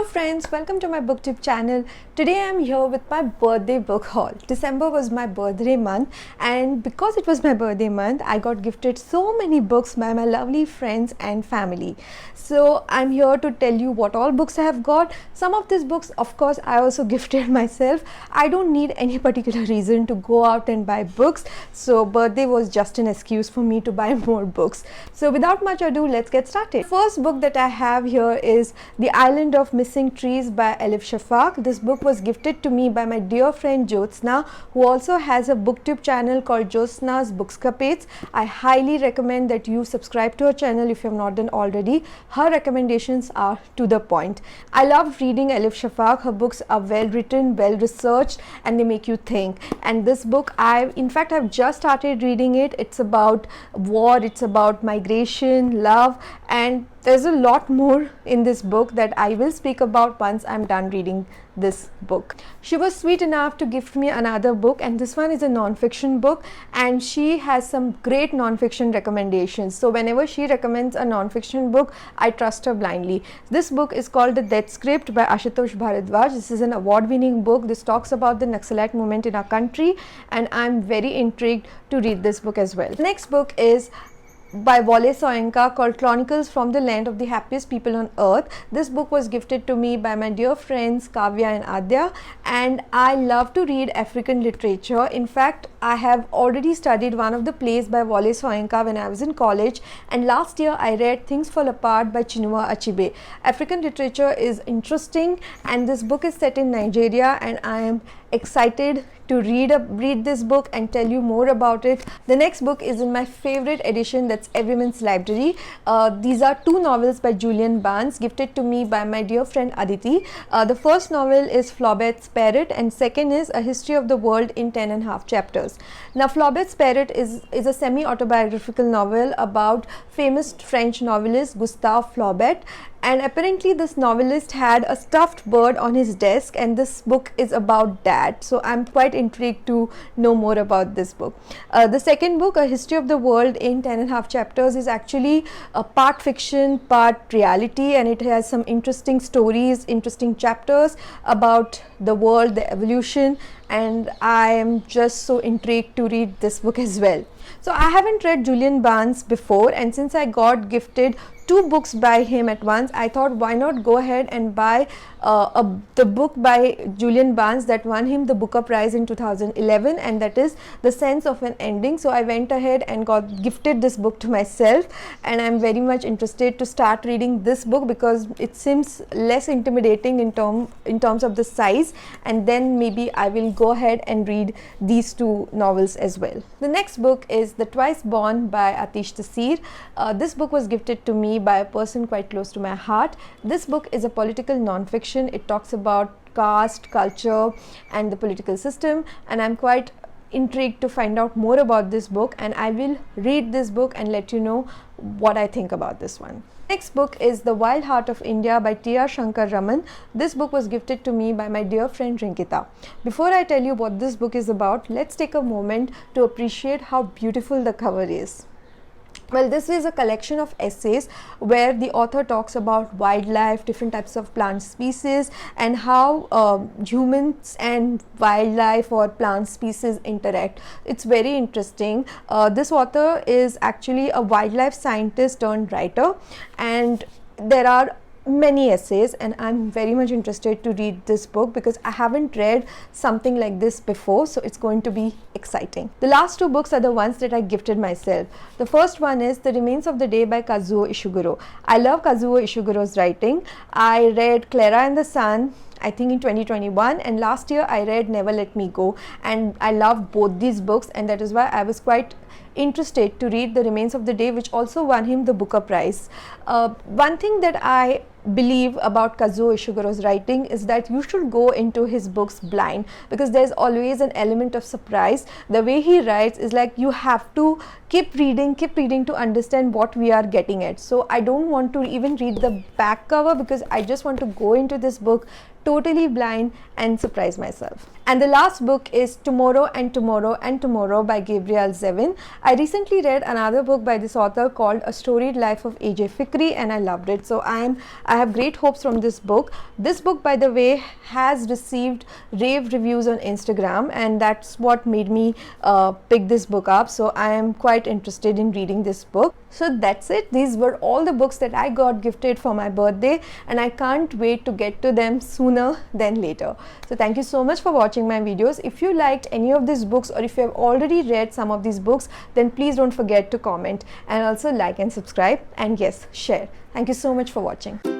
Hello friends, welcome to my booktube channel. Today I am here with my birthday book haul. December was my birthday month, and because it was my birthday month, I got gifted so many books by my lovely friends and family. So I'm here to tell you what all books I have got. Some of these books, of course, I also gifted myself. I don't need any particular reason to go out and buy books, so birthday was just an excuse for me to buy more books. So without much ado, let's get started. First book that I have here is The Island of Missing Trees by Elif Shafak. This book was gifted to me by my dear friend Jyotsna, who also has a booktube channel called Jyotsna's Bookscapades. I highly recommend that you subscribe to her channel if you have not done already. Her recommendations are to the point. I love reading Elif Shafak. Her books are well written, well researched, and they make you think. And this book, I've just started reading it. It's about war, it's about migration, love, and there's a lot more in this book that I will speak about once I'm done reading this book. She was sweet enough to gift me another book, and this one is a non-fiction book, and she has some great non-fiction recommendations. So whenever she recommends a non-fiction book, I trust her blindly. This book is called The Death Script by Ashutosh Bharadwaj. This is an award-winning book. This talks about the Naxalite movement in our country, and I'm very intrigued to read this book as well. The next book is by Wole Soyinka called Chronicles from the Land of the Happiest People on Earth. This book was gifted to me by my dear friends Kavya and Adya, and I love to read African literature. In fact, I have already studied one of the plays by Wole Soyinka when I was in college, and last year I read Things Fall Apart by Chinua Achebe. African literature is interesting, and this book is set in Nigeria, and I am excited to read this book and tell you more about it. The next book is in my favorite edition, that's Everymans Library. These are two novels by Julian Barnes, gifted to me by my dear friend Aditi. The first novel is Flaubert's Parrot, and second is A History of the World in 10.5 chapters. Now, Flaubert's Parrot is a semi-autobiographical novel about famous French novelist Gustave Flaubert, and apparently this novelist had a stuffed bird on his desk, and this book is about that. So I'm quite intrigued to know more about this book. The second book, A History of the World in 10.5 chapters, is actually a part fiction, part reality, and it has some interesting stories, interesting chapters about the world, the evolution, and I am just so intrigued to read this book as well. So I haven't read Julian Barnes before, and since I got gifted two books by him at once, I thought why not go ahead and buy the book by Julian Barnes that won him the Booker Prize in 2011, and that is The Sense of an Ending. So I went ahead and got gifted this book to myself, and I'm very much interested to start reading this book because it seems less intimidating in terms of the size, and then maybe I will go ahead and read these two novels as well. The next book is The Twice Born by Atish Tasir. This book was gifted to me by a person quite close to my heart. This book is a political non-fiction. It talks about caste, culture, and the political system, and I'm quite intrigued to find out more about this book, and I will read this book and let you know what I think about this one. Next book is The Wild Heart of India by T.R. Shankar Raman. This book was gifted to me by my dear friend Rinkita. Before I tell you what this book is about, let's take a moment to appreciate how beautiful the cover is. Well, this is a collection of essays where the author talks about wildlife, different types of plant species, and how humans and wildlife or plant species interact. It's very interesting. This author is actually a wildlife scientist turned writer, and there are many essays, and I'm very much interested to read this book because I haven't read something like this before, so it's going to be exciting. The last two books are the ones that I gifted myself. The first one is The Remains of the Day by Kazuo Ishiguro. I love Kazuo Ishiguro's writing. I read Clara and the Sun, I think in 2021, and last year I read Never Let Me Go, and I love both these books, and that is why I was quite interested to read The Remains of the Day, which also won him the Booker Prize. One thing that I believe about Kazuo Ishiguro's writing is that you should go into his books blind because there's always an element of surprise. The way he writes is like you have to keep reading to understand what we are getting at. So I don't want to even read the back cover because I just want to go into this book totally blind and surprise myself. And the last book is Tomorrow and Tomorrow and Tomorrow by Gabrielle Zevin. I recently read another book by this author called A Storied Life of A.J. Fikri, and I loved it. So I have great hopes from this book. This book, by the way, has received rave reviews on Instagram, and that's what made me pick this book up. So I am quite interested in reading this book. So that's it. These were all the books that I got gifted for my birthday, and I can't wait to get to them sooner than later. So thank you so much for watching my videos. If you liked any of these books, or if you have already read some of these books, then please don't forget to comment and also like and subscribe, and yes, share. Thank you so much for watching.